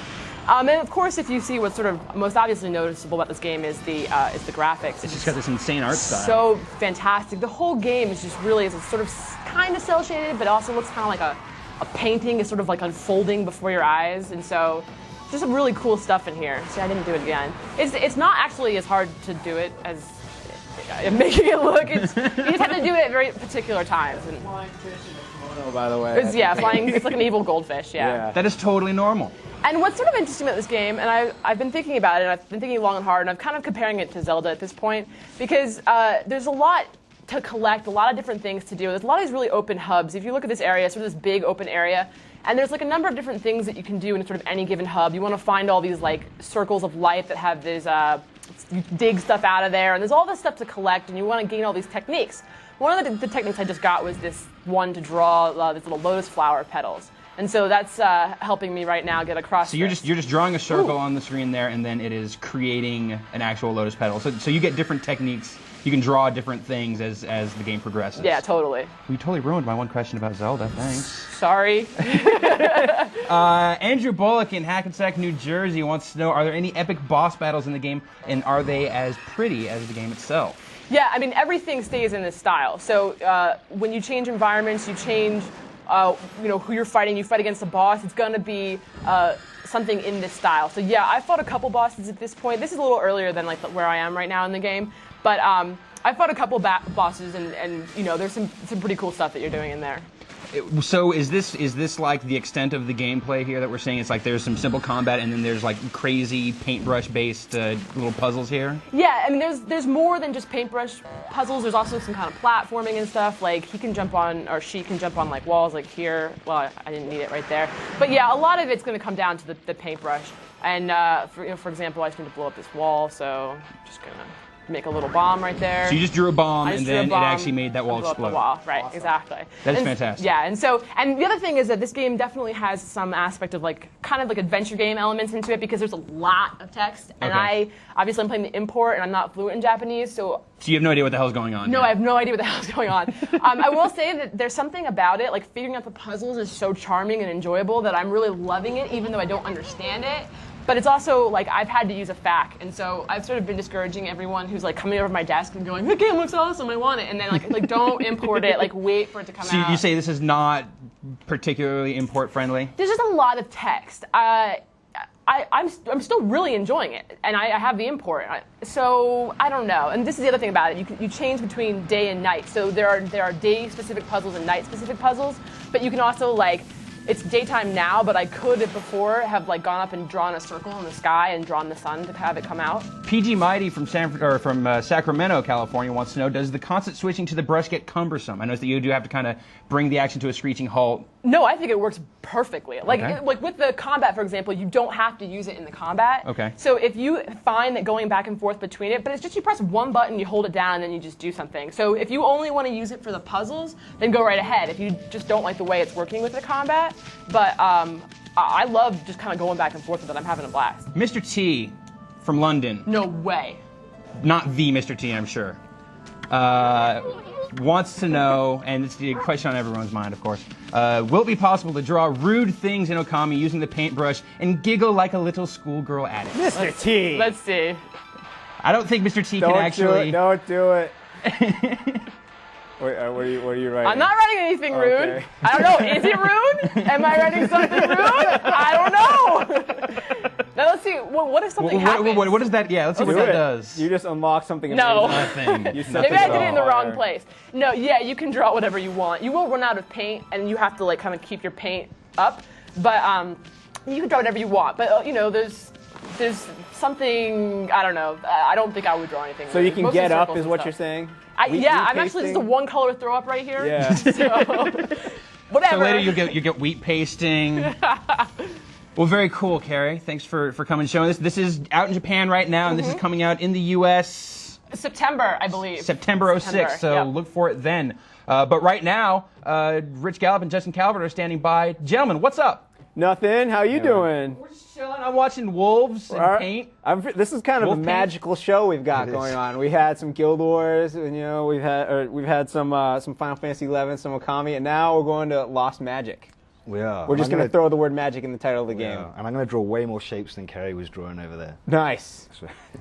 And of course, if you see what's sort of most obviously noticeable about this game is the graphics. It's just got this insane art style. So fantastic. The whole game is just really, it's sort of kind of cel shaded, but also looks kind of like a painting is sort of like unfolding before your eyes, and so there's some really cool stuff in here. See, I didn't do it again. It's not actually as hard to do it as I'm making it look. You just have to do it at very particular times. And flying fish in a kimono, by the way. Flying. It's like an evil goldfish. Yeah. That is totally normal. And what's sort of interesting about this game, and I've been thinking about it, and I've been thinking long and hard, and I'm kind of comparing it to Zelda at this point, because there's a lot to collect, a lot of different things to do. There's a lot of these really open hubs. If you look at this area, it's sort of this big open area, and there's like a number of different things that you can do in sort of any given hub. You want to find all these like circles of light that have this, you dig stuff out of there, and there's all this stuff to collect, and you want to gain all these techniques. One of the techniques I just got was this one to draw these little lotus flower petals. And so that's helping me right now get across. So you're just drawing a circle on the screen there, and then it is creating an actual lotus petal. So you get different techniques you can draw different things as the game progresses. Yeah, totally. We totally ruined my one question about Zelda. Thanks. Sorry. Andrew Bullock in Hackensack, New Jersey wants to know, are there any epic boss battles in the game, and are they as pretty as the game itself? Yeah, I mean, everything stays in this style. So when you change environments, you change who you're fighting. You fight against a boss, it's going to be something in this style. So yeah, I fought a couple bosses at this point. This is a little earlier than like where I am right now in the game. But I fought a couple bosses, and there's some pretty cool stuff that you're doing in there. So is this like the extent of the gameplay here that we're seeing? It's like there's some simple combat, and then there's like crazy paintbrush-based little puzzles here? Yeah, I mean, there's more than just paintbrush puzzles. There's also some kind of platforming and stuff. Like he can jump on, or she can jump on like walls, like here. Well, I didn't need it right there. But yeah, a lot of it's going to come down to the paintbrush. And for example, I just need to blow up this wall, so I'm just gonna make a little bomb right there. So you just drew a bomb, and then it actually made that wall explode. The wall. Right, awesome. Exactly. That is fantastic. Yeah, and the other thing is that this game definitely has some aspect of kind of like adventure game elements into it, because there's a lot of text, and Okay. I'm playing the import, and I'm not fluent in Japanese, so. So you have no idea what the hell's going on? No, here. I have no idea what the hell's going on. I will say that there's something about it, like figuring out the puzzles is so charming and enjoyable that I'm really loving it, even though I don't understand it. But it's also like I've had to use a FAQ, and so I've sort of been discouraging everyone who's like coming over to my desk and going, "The game looks awesome, I want it," and then like don't import it, like wait for it to come out. So you say this is not particularly import friendly? There's just a lot of text. I'm still really enjoying it, and I have the import. So I don't know. And this is the other thing about it. You change between day and night. So there are day-specific puzzles and night-specific puzzles, but you can also like. It's daytime now, but I could have before have like gone up and drawn a circle in the sky and drawn the sun to have it come out. PG Mighty from Sacramento, California wants to know, does the constant switching to the brush get cumbersome? I notice that you do have to kind of bring the action to a screeching halt. No, I think it works perfectly. Like, Okay. like with the combat, for example, you don't have to use it in the combat. Okay. So if you find that going back and forth between it, but it's just you press one button, you hold it down, and then you just do something. So if you only want to use it for the puzzles, then go right ahead. If you just don't like the way it's working with the combat, but I love just kind of going back and forth with it. I'm having a blast. Mr. T from London. No way. Not the Mr. T, I'm sure. Wants to know, and it's the question on everyone's mind, of course, will it be possible to draw rude things in Okami using the paintbrush and giggle like a little schoolgirl at it? Mr. T! Let's see. I don't think Mr. T Don't can actually... Don't do it. What are you writing? I'm not writing anything rude. Okay. I don't know. Is it rude? Am I writing something rude? I don't know. Now let's see. What if something happens? What is that? Yeah, let's see what that does. You just unlock something. No. Nothing. Maybe I did it in the wrong place. No, yeah, you can draw whatever you want. You will run out of paint, and you have to like kind of keep your paint up. But you can draw whatever you want. But there's something, I don't know. I don't think I would draw anything. So you rude. can Mostly get up, circles is and what stuff. you're saying? Yeah, I'm actually just a one color throw up right here. Yeah. So, whatever. So later you get wheat pasting. Well, very cool, Carrie. Thanks for coming and showing this. This is out in Japan right now, and this is coming out in the U.S. September, I believe. September 06, so yep. look for it then. But right now, Rich Gallup and Justin Calvert are standing by. Gentlemen, what's up? Nothing. How you doing? We're just chilling. I'm watching wolves and paint. This is kind of Wolf a paint? magical show we've got It going is. on. We had some Guild Wars, and we've had some Final Fantasy XI, some Okami, and now we're going to Lost Magic. We are. We're just going to throw the word magic in the title of the game. And I'm going to draw way more shapes than Kerry was drawing over there. Nice.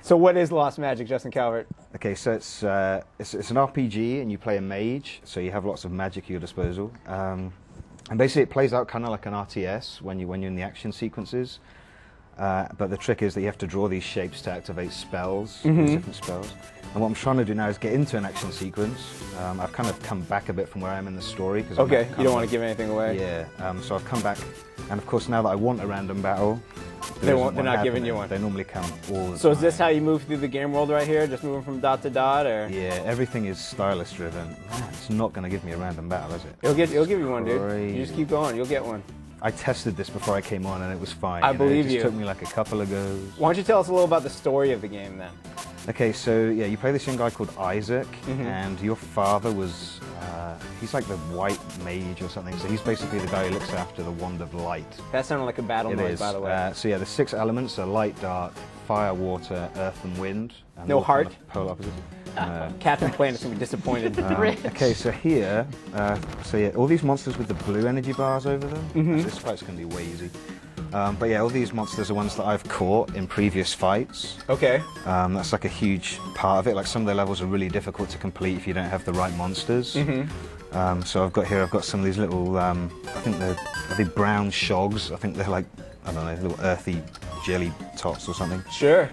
So what is Lost Magic, Justin Calvert? Okay, so it's an RPG, and you play a mage, so you have lots of magic at your disposal. And basically, it plays out kind of like an RTS when you're in the action sequences. But the trick is that you have to draw these shapes to activate spells, these different spells. And what I'm trying to do now is get into an action sequence. I've kind of come back a bit from where I am in the story. Okay, you don't want to give anything away. Yeah, so I've come back, and of course now that I want a random battle, they're not giving you one. They normally come all the So time. is this how you move through the game world right here? Just moving from dot to dot, or? Yeah, everything is stylus driven. Man, it's not going to give me a random battle, is it? It'll give you one, dude. Crazy. You just keep going, you'll get one. I tested this before I came on, and it was fine. I believe It you. just took me like a couple of goes. Why don't you tell us a little about the story of the game then? Okay, so yeah, you play this young guy called Isaac, and your father was, he's like the white mage or something, so he's basically the guy who looks after the Wand of Light. That sounded like a battle noise, by the way. So yeah, the 6 elements are light, dark, fire, water, earth, and wind. And No all kind heart? of polar opposites. Captain Planet's gonna be disappointed. Okay, so here, all these monsters with the blue energy bars over them. This fight's going to be way easy. But yeah, all these monsters are ones that I've caught in previous fights. Okay. That's like a huge part of it. Like some of the levels are really difficult to complete if you don't have the right monsters. So I've got some of these little, I think they're brown shogs. I think they're like, I don't know, little earthy jelly tots or something. Sure.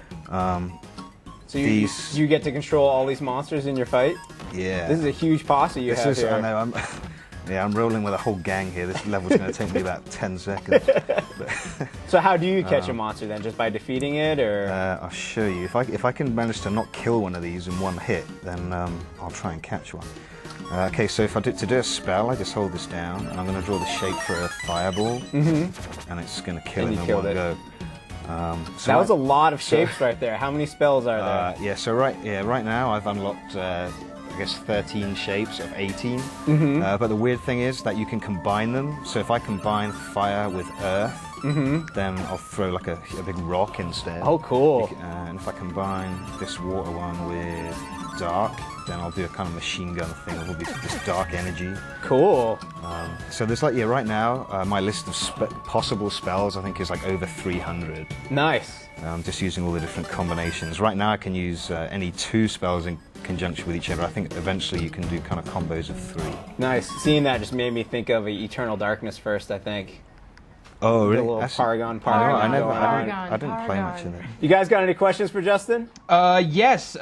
So you get to control all these monsters in your fight? Yeah. This is a huge posse you have here. I know. I'm rolling with a whole gang here. This level's going to take me about 10 seconds. So how do you catch a monster then? Just by defeating it, or? I'll show you. If I can manage to not kill one of these in one hit, then I'll try and catch one. Okay, so to do a spell, I just hold this down, and I'm going to draw the shape for a fireball, and it's going to kill him in one go. So that was a lot of shapes right there. How many spells are there? Right now I've unlocked I guess 13 shapes of 18. But the weird thing is that you can combine them. So if I combine fire with earth, then I'll throw like a big rock instead. Oh, cool. And if I combine this water one with dark, then I'll do a kind of machine gun thing with all this dark energy. Cool. So there's like, right now, my list of possible spells I think is like over 300. Nice. Just using all the different combinations. Right now I can use any 2 spells in conjunction with each other. I think eventually you can do kind of combos of 3. Nice. Seeing that just made me think of Eternal Darkness first, I think. Oh, really? The little Paragon. I didn't play much in it. You guys got any questions for Justin? Yes.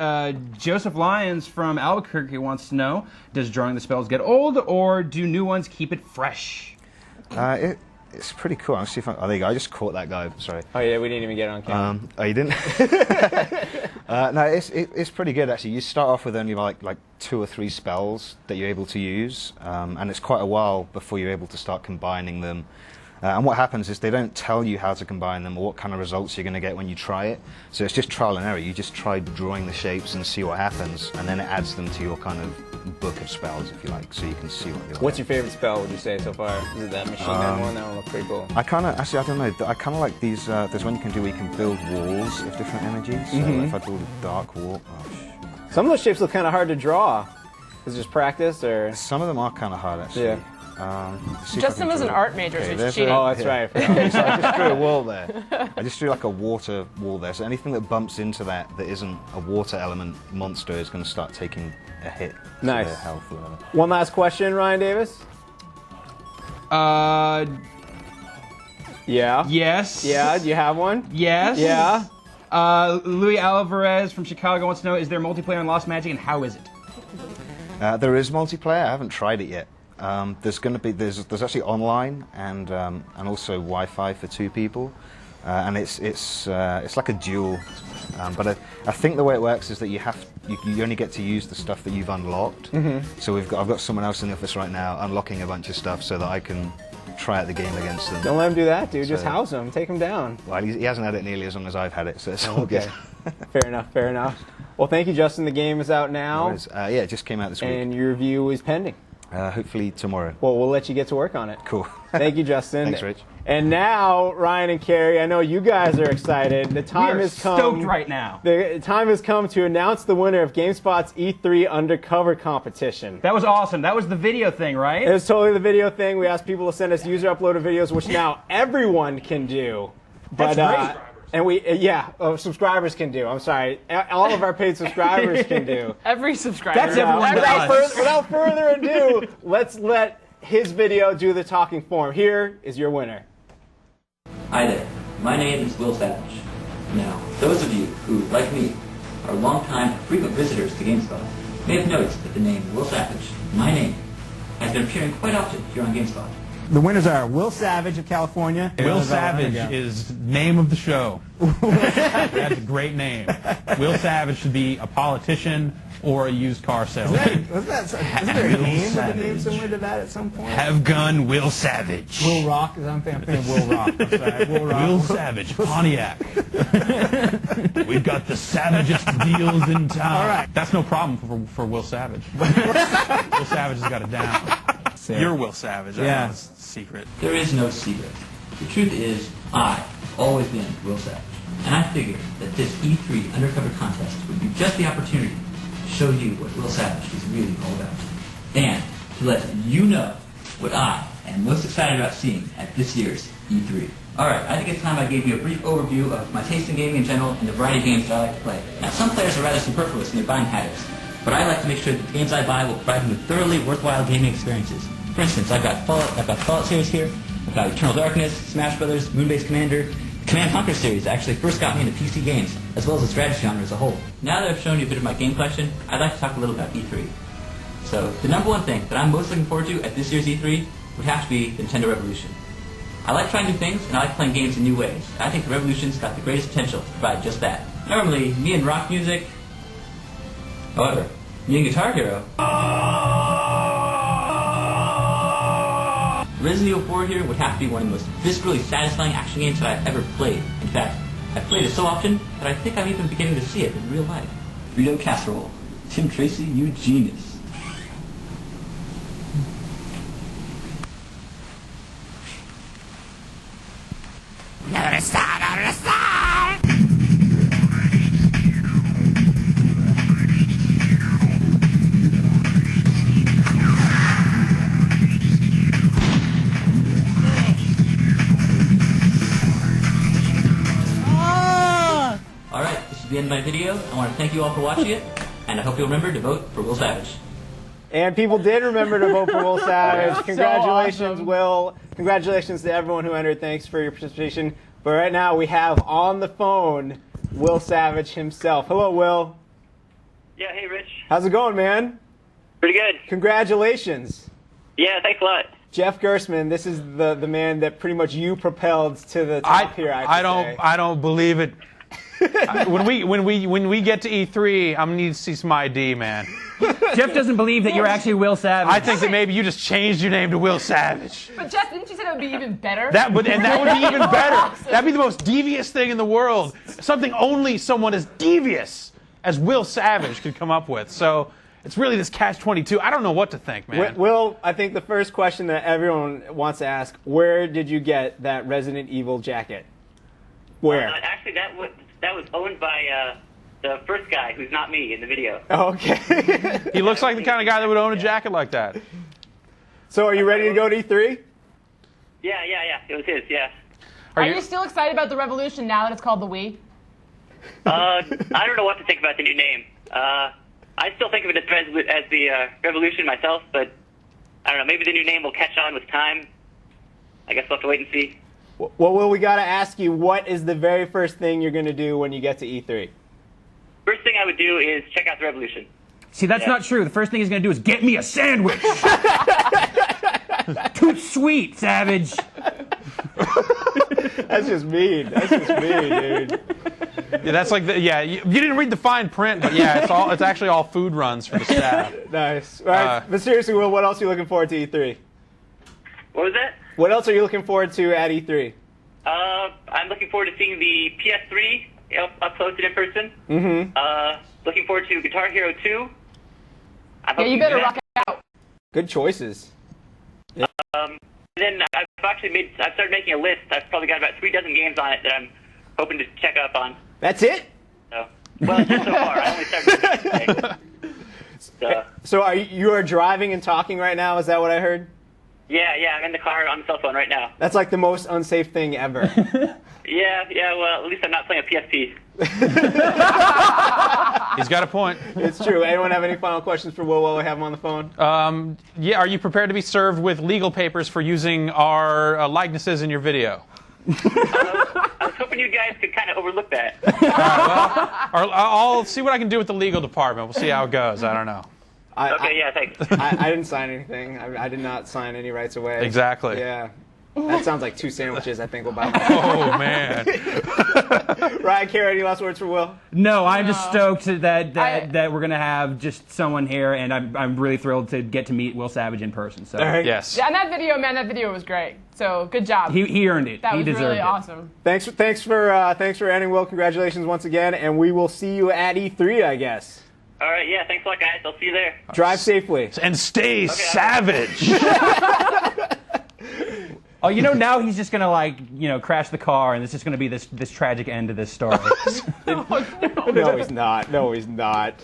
Joseph Lyons from Albuquerque wants to know, does drawing the spells get old, or do new ones keep it fresh? It's pretty cool. I'll see if there you go. I just caught that guy. Sorry. Oh yeah, we didn't even get it on camera. Oh, you didn't? No, it's pretty good actually. You start off with only like 2 or 3 spells that you're able to use, and it's quite a while before you're able to start combining them. And what happens is they don't tell you how to combine them or what kind of results you're going to get when you try it. So it's just trial and error. You just try drawing the shapes and see what happens, and then it adds them to your kind of book of spells, if you like, so you can see what you're. What's your favorite spell, would you say, so far? Is it that machine gun one? That one looks pretty cool. I don't know. I kind of like these. There's one you can do where you can build walls of different energies. So if I draw the dark wall. Some of those shapes look kind of hard to draw. Is it just practice, or? Some of them are kind of hard, actually. Yeah. Justin was an art major, so he's cheating. Oh, that's right. So I just drew a wall there. I just drew like a water wall there. So anything that bumps into that isn't a water element monster is going to start taking a hit. Nice. To their health or whatever. One last question, Ryan Davis. Yeah. Yes. Yeah. Do you have one? Yes. Yeah. Louis Alvarez from Chicago wants to know, is there multiplayer in Lost Magic, and how is it? There is multiplayer. I haven't tried it yet. There's actually online and also Wi-Fi for 2 people, and it's like a duel. But I think the way it works is that you only get to use the stuff that you've unlocked. So I've got someone else in the office right now unlocking a bunch of stuff so that I can try out the game against them. Don't let him do that, dude. Just house him. Take him down. Well, he hasn't had it nearly as long as I've had it, so it's all good. Fair enough. Fair enough. Well, thank you, Justin. The game is out now. Yeah, it just came out this week. And your review is pending. Hopefully tomorrow. Well, we'll let you get to work on it. Cool. Thank you, Justin. Thanks, Rich. And now, Ryan and Carrie, I know you guys are excited. The time has come. Stoked right now. The time has come to announce the winner of GameSpot's E3 Undercover competition. That was awesome. That was the video thing, right? It was totally the video thing. We asked people to send us user-uploaded videos, which now everyone can do. That's great. And subscribers can do. I'm sorry. All of our paid subscribers can do. Every subscriber. That's everyone. Without further ado, let's let his video do the talking for him. Here is your winner. Hi there. My name is Will Savage. Now, those of you who, like me, are longtime frequent visitors to GameSpot may have noticed that the name Will Savage, my name, has been appearing quite often here on GameSpot. The winners are Will Savage of California. Will Savage is name of the show. That's a great name. Will Savage should be a politician or a used car salesman. Isn't there a name similar to that at some point? Have gun Will Savage. Will Rock? I'm thinking Will Rock. I'm sorry. Will Rock. Will Savage, Pontiac. We've got the savagest deals in town. All right. That's no problem for Will Savage. Will Savage has got it down. You're Will Savage. I know it's a secret. There is no secret. The truth is, I've always been Will Savage. And I figured that this E3 undercover contest would be just the opportunity to show you what Will Savage is really all about. And to let you know what I am most excited about seeing at this year's E3. Alright, I think it's time I gave you a brief overview of my taste in gaming in general and the variety of games that I like to play. Now, some players are rather superfluous in their buying habits, but I like to make sure that the games I buy will provide them with thoroughly worthwhile gaming experiences. For instance, I've got the Fallout series here, I've got Eternal Darkness, Smash Brothers, Moonbase Commander, the Command & Conquer series actually first got me into PC games, as well as the strategy genre as a whole. Now that I've shown you a bit of my game collection, I'd like to talk a little about E3. So, the number one thing that I'm most looking forward to at this year's E3 would have to be the Nintendo Revolution. I like trying new things, and I like playing games in new ways. I think the Revolution's got the greatest potential to provide just that. Normally, me and rock music... However, me and Guitar Hero... Resident Evil 4 here would have to be one of the most viscerally satisfying action games that I've ever played. In fact, I've played it so often that I think I'm even beginning to see it in real life. Frito Casserole. Tim Tracy, you genius. Alright, this is the end of my video. I want to thank you all for watching it, and I hope you'll remember to vote for Will Savage. And people did remember to vote for Will Savage. So Congratulations, awesome. Will. Congratulations to everyone who entered. Thanks for your participation. But right now we have on the phone Will Savage himself. Hello, Will. Yeah, hey, Rich. How's it going, man? Pretty good. Congratulations. Yeah, thanks a lot. Jeff Gerstmann, this is the man that pretty much you propelled to the top here. I don't believe it. When we get to E3, I'm gonna need to see some ID, man. Jeff doesn't believe that you're actually Will Savage. I think that maybe you just changed your name to Will Savage. But Jeff, didn't you say that would be even better? That would be even better. That'd be the most devious thing in the world. Something only someone as devious as Will Savage could come up with. So it's really this catch-22. I don't know what to think, man. Will, I think the first question that everyone wants to ask, where did you get that Resident Evil jacket? Where? Actually, that was owned by the first guy, who's not me in the video. Okay. He looks like the kind of guy that would own a jacket like that. So are you ready to go to E3? Yeah. It was his, yeah. Are you still excited about the Revolution now that it's called the Wii? I don't know what to think about the new name. I still think of it as the Revolution myself, but I don't know. Maybe the new name will catch on with time. I guess we'll have to wait and see. Well, Will, we got to ask you, what is the very first thing you're going to do when you get to E3? First thing I would do is check out the Revolution. See, that's not true. The first thing he's going to do is get me a sandwich. Too sweet, Savage. That's just mean. That's just mean, dude. Yeah, that's like you didn't read the fine print, but yeah, it's actually all food runs for the staff. Nice. All right, but seriously, Will, what else are you looking forward to E3? What was that? What else are you looking forward to at E3? I'm looking forward to seeing the PS3 up close and in person. Mm-hmm. Looking forward to Guitar Hero 2. Yeah, you better rock out. Good choices. Then I've started making a list. I've probably got about 3 dozen games on it that I'm hoping to check up on. That's it? So, well, just so far. I only started today. So you are driving and talking right now? Is that what I heard? Yeah, I'm in the car on the cell phone right now. That's like the most unsafe thing ever. Yeah, well, at least I'm not playing a PSP. He's got a point. It's true. Anyone have any final questions for Will while we have him on the phone? Yeah, are you prepared to be served with legal papers for using our likenesses in your video? I was hoping you guys could kind of overlook that. I'll see what I can do with the legal department. We'll see how it goes. I don't know. Yeah, thanks. I didn't sign anything. I did not sign any rights away. Exactly. Yeah. That sounds like 2 sandwiches. I think we'll buy. Oh, man. Ryan, Carey, any last words for Will? No, I'm just stoked that we're gonna have just someone here, and I'm really thrilled to get to meet Will Savage in person. So yes. Yeah, and that video was great. So good job. He earned it. That he was deserved really it. awesome. Thanks for ending, Will. Congratulations once again, and we will see you at E3, I guess. All right, yeah, thanks a lot, guys. I'll see you there. Drive safely. And stay savage. Oh, now he's just gonna crash the car, and it's just gonna be this tragic end to this story. No, he's not. No, he's not.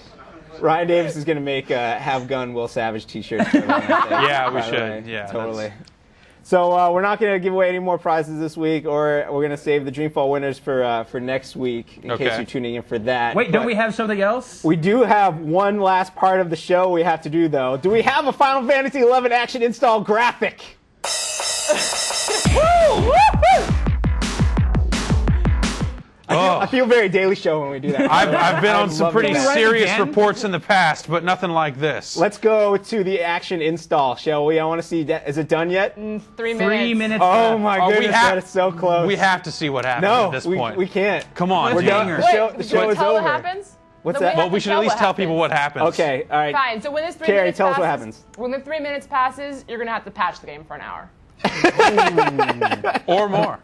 Ryan Davis is gonna make Have Gun Will Savage T-shirts. Yeah, we should. Yeah, totally. So we're not going to give away any more prizes this week, or we're going to save the Dreamfall winners for next week in case you're tuning in for that. Wait, don't we have something else? We do have one last part of the show we have to do, though. Do we have a Final Fantasy XI action install graphic? Woo! I feel very Daily Show when we do that. I've been on some pretty serious reports in the past, but nothing like this. Let's go to the action install, shall we? I want to see. Is it done yet? 3 minutes. 3 minutes. Oh my goodness, that is so close. We have to see what happens at this point. We can't. Come on, we're done. The show is over. What happens? What's that? Well, we should at least tell people what happens. Okay, all right. Fine. So when this 3 Carrie, minutes tell passes, us what happens. When the 3 minutes passes, you're gonna have to patch the game for an hour. Or more.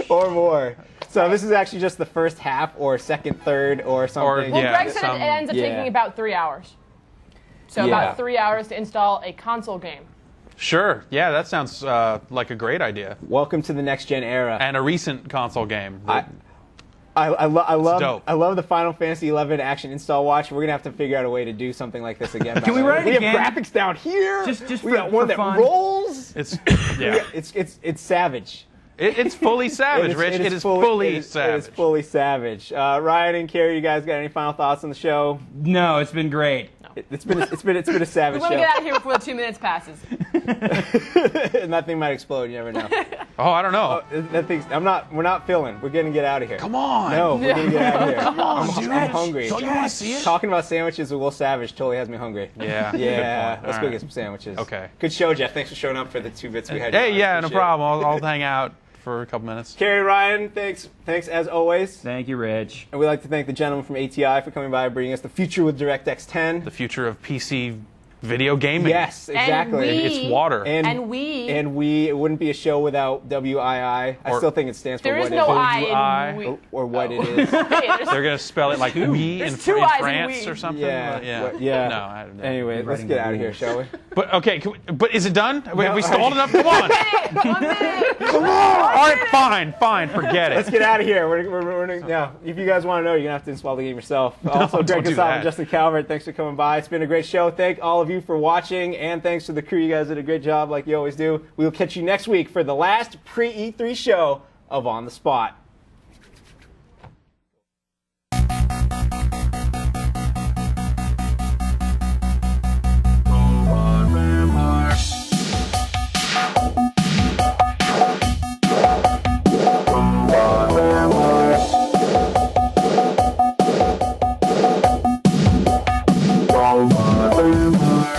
Or more. So this is actually just the first half, or second, third, or something. Well, Greg said it ends up taking about 3 hours. So about 3 hours to install a console game. Sure. Yeah, that sounds like a great idea. Welcome to the next gen era. And a recent console game. I love the Final Fantasy XI action install watch. We're gonna have to figure out a way to do something like this again. Can we run it again? We have graphics down here. Just we got one that rolls. It's it's savage. It's fully savage, Rich. It is fully savage. It is fully savage. Ryan and Carrie, you guys got any final thoughts on the show? No, it's been great. It's been a savage We want show. to get out of here before the 2 minutes passes. And that thing might explode. You never know. Oh, I don't know. That thing's. We're not filling. We're gonna get out of here. Come on. No, we're gonna get out of here. Come on, dude. I'm hungry. Don't you want to see it? Talking about sandwiches with Will Savage totally has me hungry. Yeah. Yeah. Good point. Let's All go right. get some sandwiches. Okay. Good show, Jeff. Thanks for showing up for the 2 bits we had. Hey, yeah, no Appreciate problem. I'll hang out for a couple minutes. Carrie, Ryan, thanks as always. Thank you, Rich. And we'd like to thank the gentleman from ATI for coming by and bringing us the future with DirectX 10. The future of PC video gaming. Yes, exactly. And it's water. And it wouldn't be a show without WII. I still think it stands for there what is no it is. I in we. Or what it is. They're going to spell it like we in two I's in France we. or something? Yeah. No, I don't know. Anyway, let's get out of here, shall we? But okay, but is it done? Wait, we stalled enough? Come on. 1 minute. Come on. All right, fine, forget it. Let's get out of here. If you guys want to know, you're going to have to install the game yourself. Also, don't Greg do Casal that. and Justin Calvert, thanks for coming by. It's been a great show. Thank all of you for watching, and thanks to the crew. You guys did a great job like you always do. We will catch you next week for the last pre-E3 show of On the Spot. Vampire.